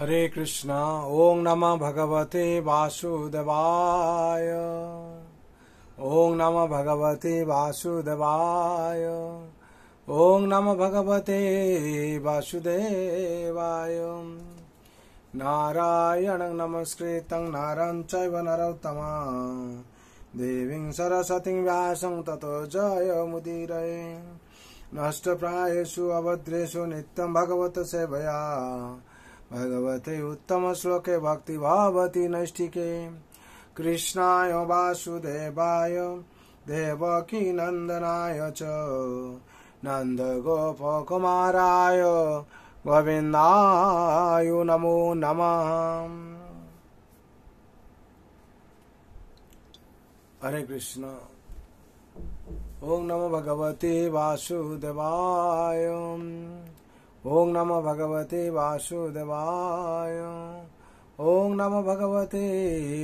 हरे कृष्णा। ओं नमः भगवते वासुदेवाय। ओं नमः भगवते वासुदेवाय। ओं नमः भगवते वासुदेवाय। नारायणं नमस्कृतं नरं चैव नरोत्तमं देवीं सरस्वतीं व्यासं ततो जयमुदीरये। नष्टप्रायेषु अभद्रेषु नित्यं भगवत सेवया भगवते उत्तम श्लोके भक्ति भावति नैष्ठिके। कृष्णाय वासुदेवाय देवकी नंदनाय च नंद गोपकुमाराय गोविन्दाय नमो नमः। हरे कृष्ण। ओं नमो भगवते वासुदेवाय। ओं नमो भगवते वासुदेवाय। ओं नमो भगवते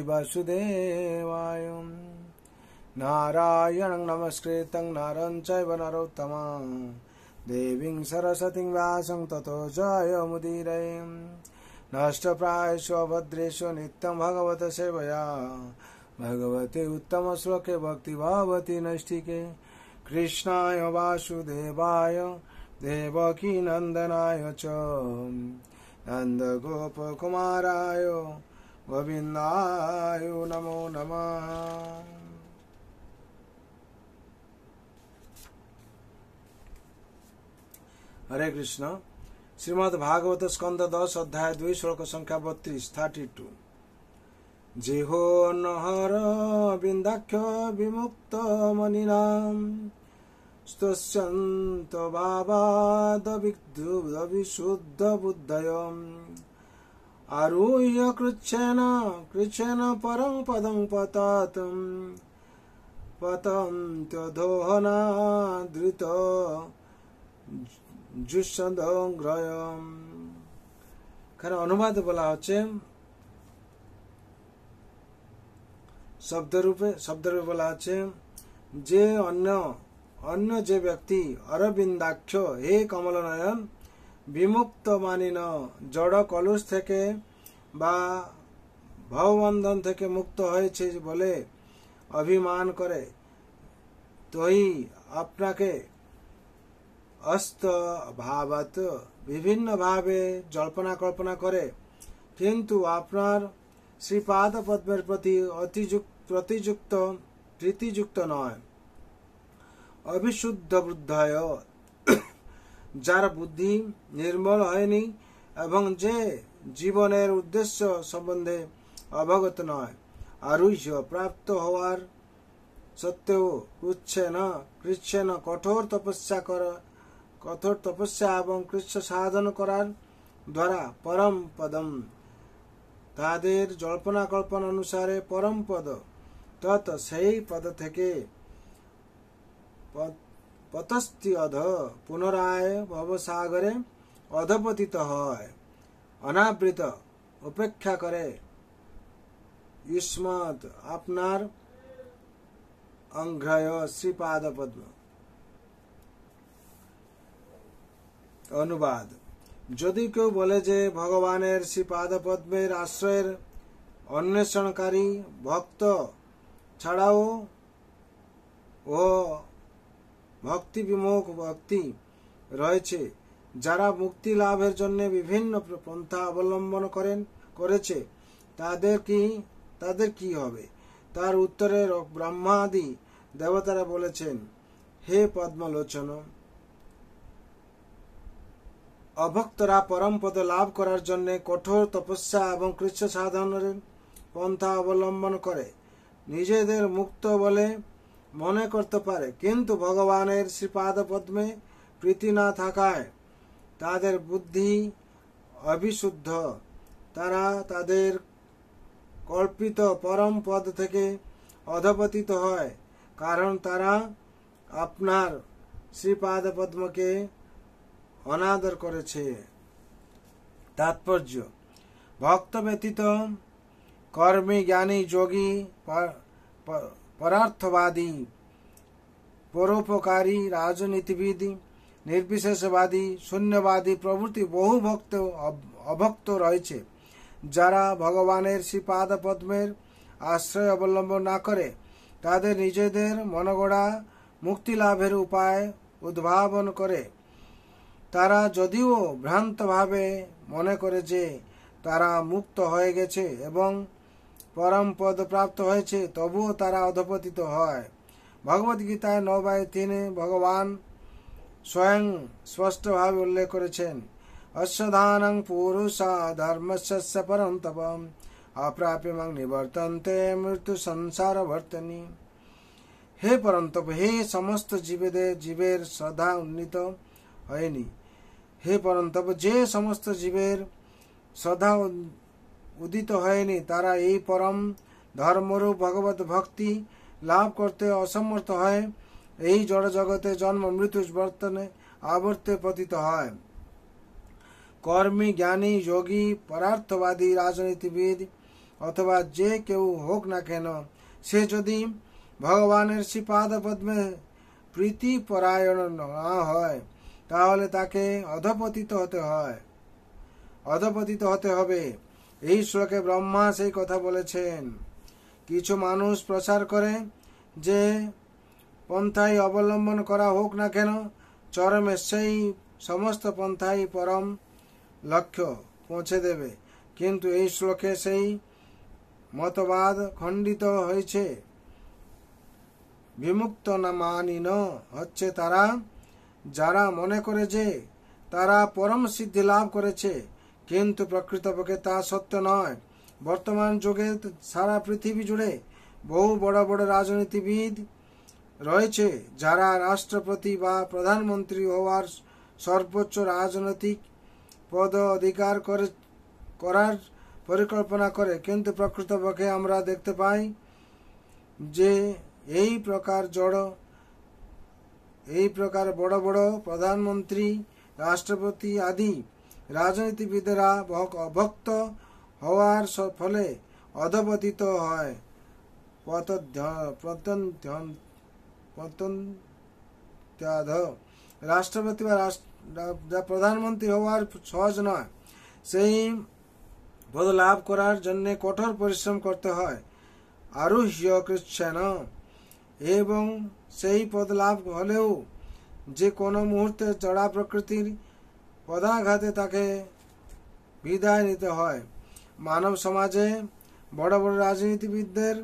वासुदेवाय। नारायणं नमस्कृतं नरं चैव नरोत्तमं देवीं सरस्वतीं व्यासं ततो जयमुदीरये। नष्टप्रायेषु अभद्रेषु नित्यं भगवत सेवया भगवते उत्तम श्लोके भक्ति भावति नैष्ठिके। कृष्णाय वासुदेवाय देवकी नंदनाय च नंद गोपकुमाराय गोविन्दाय नमो नमः। हरे कृष्ण। श्रीमद् भागवत स्कंद 10 अध्याय 2 श्लोक संख्या 32 32। जेहो नहर बिंदाख्य विमुक्त मनिनाम स्तुष्यन्त भावादविशुद्ध बुद्धयम् आरुह्य कृच्छेन परं पदं पतन्त्यधोहनादृत जुषदग्रयम्। এখানে অনুবাদ বলা হচ্ছে, শব্দরূপে বলা আছে যে অন্য যে ব্যক্তি অরবিন্দাক্ষ হে কমলনয়ন বিমুক্ত মানিন জড় কলুষ থেকে বা ভববন্ধন থেকে মুক্ত হয়েছে বলে অভিমান করে তোই আপনাকে অস্ত ভাবাত বিভিন্ন ভাবে জল্পনা কল্পনা করে কিন্তু আপনার শ্রীপাদ পদ্মের প্রতি প্রীতিযুক্ত নয়। অবিশুদ্ধ বুদ্ধয় যার বুদ্ধি নির্মল হয়নি এবং যে জীবনের উদ্দেশ্য সম্বন্ধে অবগত নয়। আরুহ্য প্রাপ্ত হওয়ার সত্ত্বেও কৃচ্ছেন কঠোর তপস্যা এবং কৃচ্ছ সাধন করার দ্বারা পরম পদম তাদের জল্পনা কল্পনা অনুসারে পরম পদ তত সেই পদ থেকে পতস্তি অধ পুনরায় ভবসাগরে অধপতিত হয় অনাবৃত উপেক্ষা করে युष्मत् আপনার অঙ্ঘ্রয় শ্রীপাদ পদ্ম। অনুবাদ। যদি কেউ বলে যে ভগবানের শ্রীপাদ পদ্মের আশ্রয়ের অন্বেষণকারী ভক্ত ছাড়াও ও ভক্তি বিমুখ ব্যক্তি রয়েছে যারা মুক্তি লাভের জন্য বিভিন্ন পন্থা অবলম্বন করেছে তাদের কি হবে? তার উত্তরে ব্রহ্মাদি দেবতারা বলেছেন, হে পদ্মলোচন, অভক্তরা পরম পদ লাভ করার জন্য কঠোর তপস্যা এবং কৃচ্ছ সাধনের পন্থা অবলম্বন করে নিজেদের মুক্ত বলে মনে করতে পারে, কিন্তু ভগবানের শ্রীপাদ পদ্মে প্রীতি না থাকায় তাদের বুদ্ধি অবিশুদ্ধ। তারা তাদের কল্পিত পরম পদ থেকে অধপতিত হয় কারণ তারা আপনার শ্রীপাদ পদ্মকে অনাদর করেছে। তাৎপর্য। ভক্ত ব্যতীত কর্মী, জ্ঞানী, যোগী, পরার্থবাদী, পরোপকারী, রাজনীতিবিদ, নির্বিশেষবাদী, শূন্যবাদী প্রভৃতি বহু ভক্ত অভক্ত রয়েছে। যারা ভগবানের শ্রীপাদ পদ্মের আশ্রয় অবলম্বন না করে তাদের নিজেদের মনগড়া মুক্তি লাভের উপায় উদ্ভাবন করে, তারা যদিও ভ্রান্তভাবে মনে করে যে তারা মুক্ত হয়ে গেছে এবং পরম পদ প্রাপ্ত হয়েছে, তবুও তারা অধপতিত হয়। ভগবদ্গীতায় 9/3 ভগবান স্বয়ং স্পষ্টভাবে উল্লেখ করেছেন, অশ্বধানং পুরুষা ধর্মস্য পরম তপম অপ্রাপ্যমং নিবর্তন্তে মৃত্যু সংসার বর্তনী। হে পরন্তপ, হে সমস্ত জীবের শ্রদ্ধা উন্নীত হয়নি। হে পরন্তপ, যে সমস্ত জীবের শ্রদ্ধা উদিত হয়নি তারা এই পরম ধর্মরূপ ভগবত ভক্তি লাভ করতে অসমর্থ হয় এই জড় জগতে জন্ম মৃত্যু বর্তনে আবর্তে পতিত হয়। কর্মী, জ্ঞানী, যোগী, পরার্থবাদী, রাজনীতিবিদ অথবা যে কেউ হোক না কেন, সে যদি ভগবানের শ্রীপাদ পদ্মে প্রীতি পরায়ণ না হয় তাহলে তাকে অধপতিত হতে হবে। এই শ্লোকে ব্রহ্মা সেই কথা বলেছেন। কিছু মানুষ প্রচার করে যে পন্থাই অবলম্বন করা হোক না কেন, চরমে সেই সমস্ত পন্থাই পরম লক্ষ্য পৌঁছে দেবে, কিন্তু এই শ্লোকে সেই মতবাদ খণ্ডিত হয়েছে। বিমুক্ত না মানিন হচ্ছে তারা যারা মনে করে যে তারা পরম সিদ্ধি লাভ করেছে, কিন্তু প্রকৃতপক্ষে তা সত্য নয়। বর্তমান যুগে সারা পৃথিবী জুড়ে বহু বড় বড় রাজনীতিবিদ রয়েছে যারা রাষ্ট্রপতি বা প্রধানমন্ত্রী হওয়ার সর্বোচ্চ রাজনৈতিক পদ অধিকার করার পরিকল্পনা করে, কিন্তু প্রকৃতপক্ষে আমরা দেখতে পাই যে এই প্রকার বড় বড় প্রধানমন্ত্রী, রাষ্ট্রপতি আদি রাজনীতিবিদেরা অভক্ত হওয়ার ফলে অধপতিত হয়। রাষ্ট্রপতি বা প্রধানমন্ত্রী হওয়ার সহজ নয়। সেই পদ লাভ করার জন্য কঠোর পরিশ্রম করতে হয়। আরুহ্য কৃচ্ছেন, এবং সেই পদ লাভ হলেও যে কোনো মুহূর্তে জড়া প্রকৃতির পদাঘাতে তাকে বিদায় নিতে হয়। মানব সমাজে বড় বড় রাজনীতিবিদদের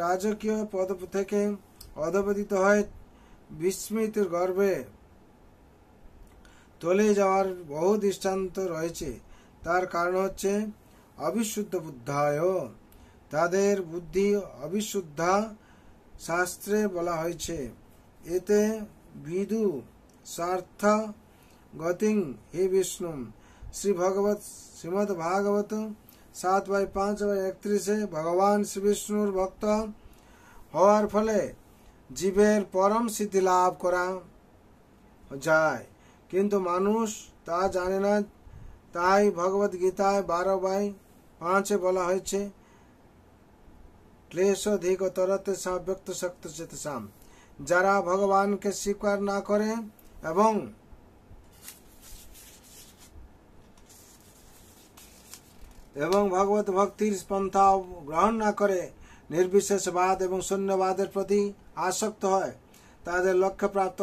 রাজকীয় পদ থেকে অধপতিত হয়ে বিস্মৃতির গর্ভে তলে যাওয়ার বহু দৃষ্টান্ত রয়েছে। তার কারণ হচ্ছে অবিশুদ্ধ বুদ্ধায়, তাদের বুদ্ধি অবিশুদ্ধা শাস্ত্রে বলা হয়েছে। এতে বিদু স্বার্থ গতিং হে বিষ্ণু। শ্রীমদ ভাগবত 7/5/31 ভগবান শ্রী বিষ্ণুর ভক্ত হওয়ার ফলে জীবের পরম সিদ্ধি লাভ করা যায়, কিন্তু মানুষ তা জানে না। তাই ভগবদ গীতায় 12/5 বলা হয়েছে, ক্লেশোধিকতরতে ব্যক্ত শক্ত চেতসাম। যারা ভগবানকে স্বীকার না করে এবং ভগবত ভক্তির পন্থা গ্রহণ না করে নির্বিশেষবাদ এবং শূন্যবাদের প্রতি আসক্ত হয়, তাদের লক্ষ্য প্রাপ্ত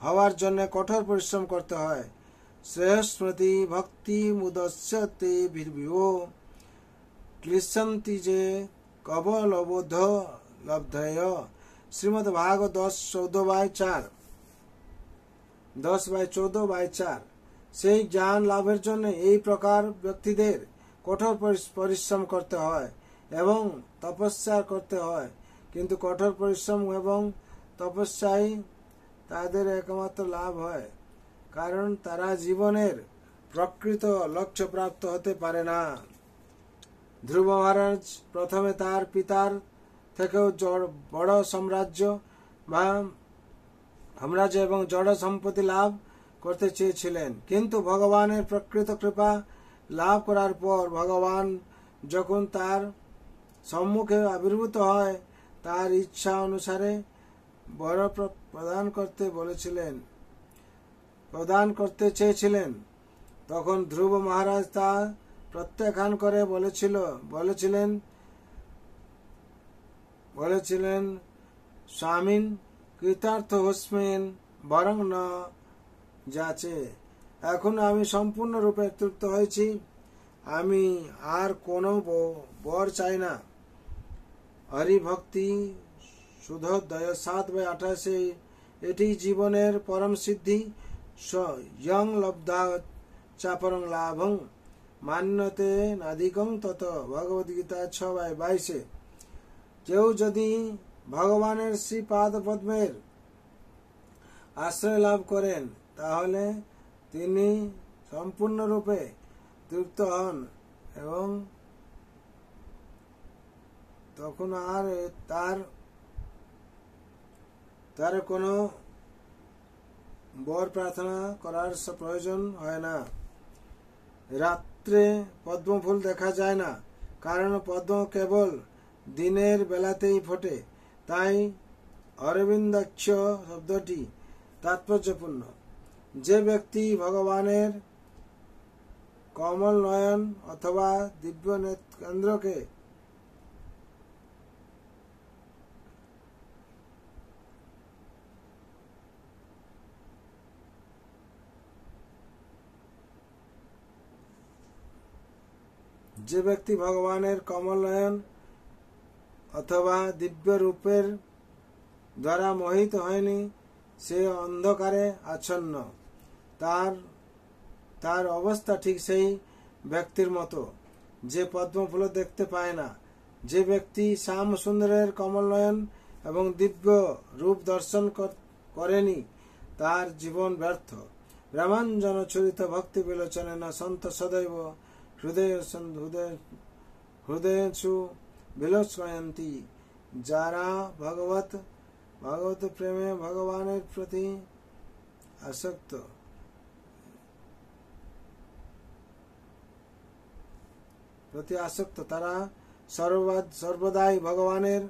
হওয়ার জন্য কঠোর পরিশ্রম করতে হয়। শ্রেয়স্মৃতি ভক্তি মুদস্যতে বির্বিও ক্লিশন্তি যে কবলবোধ লব্ধয়। শ্রীমদ ভাগবত 10/14 সেই জ্ঞান লাভের জন্য এই প্রকার ব্যক্তিদের কঠোর পরিশ্রম করতে হয় এবং তপস্যা করতে হয়, কিন্তু কঠোর পরিশ্রম এবং তপস্যাই তাদের একমাত্র লাভ হয়, কারণ তারা জীবনের প্রকৃত লক্ষ্য প্রাপ্ত হতে পারে না। ধ্রুব মহারাজ প্রথমে তার পিতার থেকেও বড় সাম্রাজ্য এবং জড় সম্পত্তি লাভ করতে চেয়েছিলেন, কিন্তু ভগবানের প্রকৃত কৃপা লাভ করার পর ভগবান যখন তার সম্মুখে আবির্ভূত হয় তার ইচ্ছা অনুসারে বর প্রদান করতে চেয়েছিলেন। তখন ধ্রুব মহারাজ তা প্রত্যাখ্যান করে বলেছিলেন স্বামীন কৃতার্থ হোস্মিন বরং ন যাচে। এখন আমি সম্পূর্ণরূপে তৃপ্ত হয়েছি, আমি আর কোনো বর চাই না। হরিভক্তি শুদ্ধোদয় 7/28। এটি জীবনের পরম সিদ্ধি। ইয়ং লব্ধা চাপরং লাভং মান্যতে নাধিকং তত। ভগবদ্গীতা 6/22। কেউ যদি ভগবানের শ্রীপাদ পদ্মের আশ্রয় লাভ করেন তাহলে তিনি সম্পূর্ণরূপে তৃপ্ত হন এবং তখন আর তার কোনো বর প্রার্থনা করার প্রয়োজন হয় না। রাত্রে পদ্মফুল দেখা যায় না, কারণ পদ্ম কেবল দিনের বেলাতেই ফোটে। তাই অরবিন্দাক্ষ শব্দটি তাৎপর্যপূর্ণ। যে ব্যক্তি ভগবানের কমল নয়ন অথবা দিব্য কেন্দ্রকে ভগবানের কমল নয়ন অথবা দিব্য রূপের দ্বারা মোহিত হয়নি, সে অন্ধকারে আচ্ছন্ন। তার অবস্থা ঠিক সেই ব্যক্তির মতো যে পদ্মফুল দেখতে পায় না। যে ব্যক্তি শ্যাম সুন্দরের কমল নয়ন এবং দিব্য রূপ দর্শন করেনি, তার জীবন ব্যর্থ। রামাঞ্জন চরিত ভক্তি বিলোচনে না সন্ত সদৈব হৃদয়েষু বিলোচয়ন্তি। যারা ভগবত প্রেমে ভগবানের প্রতি আসক্ত তারা সর্বদাই ভগবানের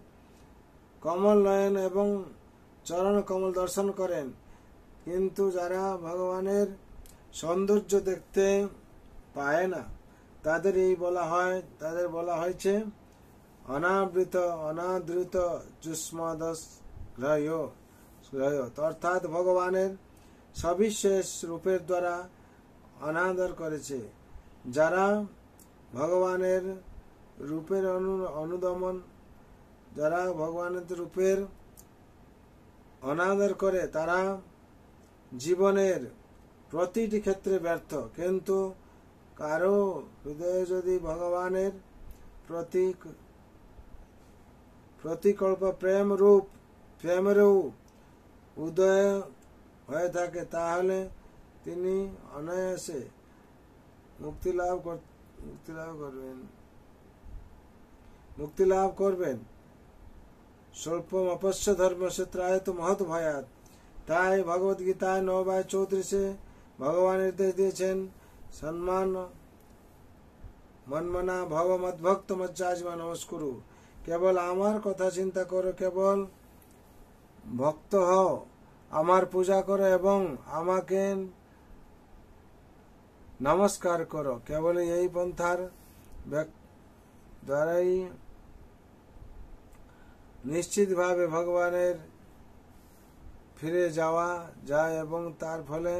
কমল নয়ন এবং চরণ কমল দর্শন করেন। কিন্তু যারা ভগবানের সৌন্দর্য দেখতে পায় না, তাদের বলা হয়েছে অনাদৃত যুষ্মদগ্রহ্য, অর্থাৎ ভগবানের সবিশেষ রূপের দ্বারা অনাদর করেছে। যারা ভগবানের রূপের অনাদর করে তারা জীবনের প্রতিটি ক্ষেত্রে ব্যর্থ। কিন্তু কারো হৃদয়ে যদি ভগবানের প্রতিকল্প প্রেমেরও উদয় হয়ে থাকে, তাহলে তিনি অনায়াসে মুক্তি লাভ করবেন। স্বল্পম অপশ্য ধর্মস্য ত্রায়ত মহৎ ভয়াত। তাই ভগবদ্গীতায় 9/34 ভগবান নির্দেশ দিয়েছেন, সম্মান মনমনা ভব মদ্ভক্ত মজ্জাজমা নমস্কুরু। কেবল আমার কথা চিন্তা করো, কেবল ভক্ত হও, আমার পূজা করো এবং আমাকে নমস্কার করো। কেবল এই পন্থার দ্বারাই নিশ্চিতভাবে ভগবানের ফিরে যাওয়া যায় এবং তার ফলে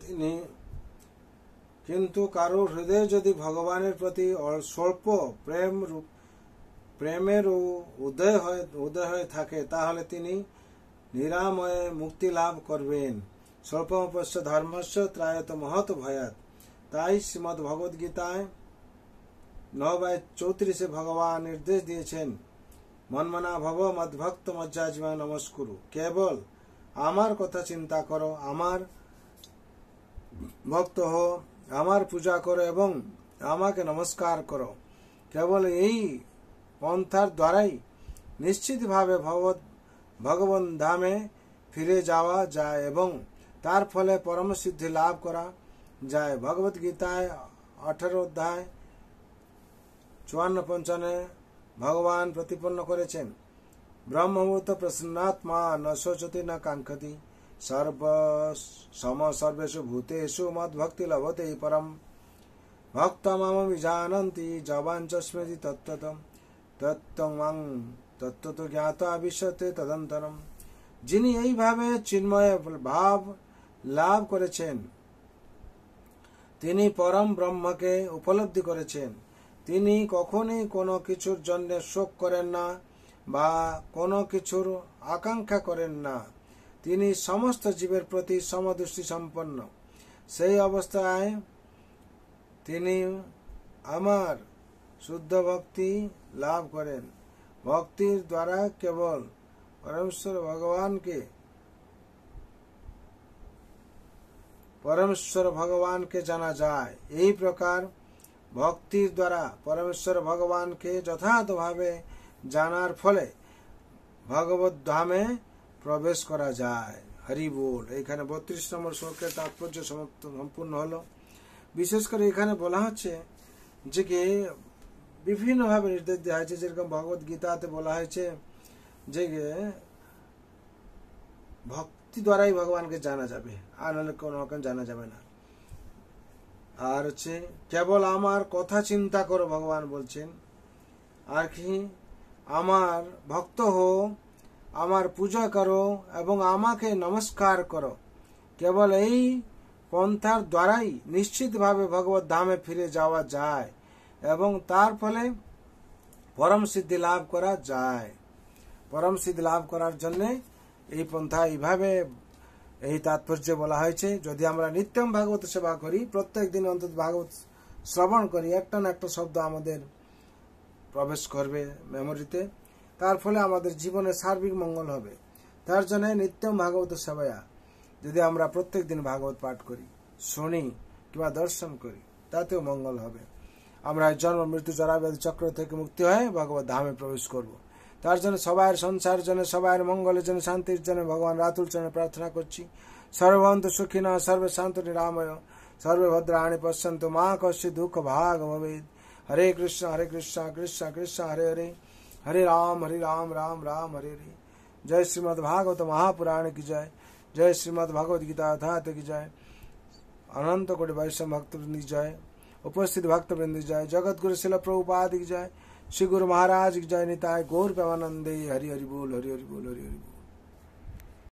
তিনি কিন্তু কারো হৃদয়ে যদি ভগবানের প্রতি স্বল্প প্রেমের উদয় হয়ে থাকে, তাহলে তিনি নিরাময়ে মুক্তি লাভ করবেন। স্বল্পমপস্য ধর্মস্য ত্রায়ত মহৎ ভয়াত। তাই শ্রীমদ্ ভগবদ্গীতায় 9/34 ভগবান নির্দেশ দিয়েছেন, মনমনা ভব মদ্ভক্ত মজ্জাজমা নমস্কুরু। কেবল আমার কথা চিন্তা করো, আমার ভক্ত হো, আমার পূজা করো এবং আমাকে নমস্কার করো। কেবল এই পন্থার দ্বারাই নিশ্চিতভাবে ভগবান ধামে ফিরে যাওয়া যায় এবং তার ফলে পরম সিদ্ধি লাভ করা যায়। ভগবত গীতায় 18 অধ্যায় 54-55 ভগবান প্রতিপন্ন করেছেন, ব্রহ্মভূত প্রসন্নাত্মা ন শোচতি ন কাঙ্ক্ষতি সর্বেষু ভূতেষু মদ্ভক্তি লভতে পরম ভক্তমামি জানন্তি জবাঞ্চস্মৃতি তত্ত্বতম তত্ত্বং তত্ত্বত জ্ঞাতা বিশ্বতে তদন্তরম। যিনি এইভাবে চিন্ময় ভাব লাভ করেছেন তিনি পরম ব্রহ্মকে উপলব্ধি করেছেন। তিনি কখনই কোনো কিছুর জন্য শোক করেন না বা কোনো কিছুর আকাঙ্ক্ষা করেন না। তিনি সমস্ত জীবের প্রতি সমদৃষ্টি সম্পন্ন। সেই অবস্থায় তিনি আমার শুদ্ধ ভক্তি লাভ করেন। ভক্তির দ্বারা কেবল পরমেশ্বর ভগবানকে জানা যায়। এই প্রকার ভক্তির দ্বারা পরমেশ্বর ভগবানকে যথাযথভাবে জানার ফলে ভগবত ধামে প্রবেশ করা যায়। হরি বল। এখানে 32 নম্বর শ্লোকের তাৎপর্য সম্পূর্ণ হলো। বিশেষ করে এখানে বলা হচ্ছে যে কি বিভিন্ন ভাবে নির্দেশ দেওয়া হয়েছে, যেরকম ভগবত গীতাতে বলা হয়েছে যে ভক্তি দ্বারাই ভগবানকে জানা যাবে, আর নাহলে কোনো জানা যাবে না। আর হচ্ছে কেবল আমার কথা চিন্তা করো, ভগবান বলছেন। আর কি আমার ভক্ত হো, আমার পূজা করো এবং আমাকে নমস্কার করো। কেবল এই পন্থার দ্বারাই নিশ্চিতভাবে ভগবত ধামে ফিরে যাওয়া যায় এবং তার ফলে পরম সিদ্ধি লাভ করা যায়। পরম সিদ্ধি লাভ করার জন্য এই পন্থা এইভাবে এই তাৎপর্য বলা হয়েছে। যদি আমরা নিত্যম ভাগবত সেবা করি, প্রত্যেক দিন অন্তত ভাগবত শ্রবণ করি, একটা না একটা শব্দ আমাদের প্রবেশ করবে মেমোরিতে, তার ফলে আমাদের জীবনে সার্বিক মঙ্গল হবে। তার জন্য নিত্যম ভাগবত সেবায়া যদি আমরা প্রত্যেক দিন ভাগবত পাঠ করি, শুনি কিংবা দর্শন করি, তাতেও মঙ্গল হবে। আমরা জন্ম মৃত্যু জরাব্যাধি চক্র থেকে মুক্তি হয়ে ভগবত ধামে প্রবেশ করব। তার জন্য সবাইয়ের সংসার জন্য, সবাইয়ের মঙ্গলের জন্য, শান্তির জন্য ভগবান রাতুল চরণে প্রার্থনা করছি। সর্বভন্তু সুখিনঃ সর্বে শান্তু নিরাময় সর্বে ভদ্রাণি পশ্যন্তু মা কশ্চিৎ দুঃখ ভাগ ভবেৎ। হরে কৃষ্ণ কৃষ্ণ কৃষ্ণ হরে হরে, हरे राम राम राम हरे हरे। जय श्रीमद् भागवत महापुराण की जय, जय श्रीमद् भगवद गीता यथार्थ की जय, अनंत कोटि वैष्णव भक्तवृंद की जय, उपस्थित भक्तवृंद की जय, जगत गुरु शिल प्रभुपाद की जय, श्री गुरु महाराज की जय। निताय गौर प्रेमानंदे। हरि हरि बोल, हरि हरि बोल, हरि हरि बोल।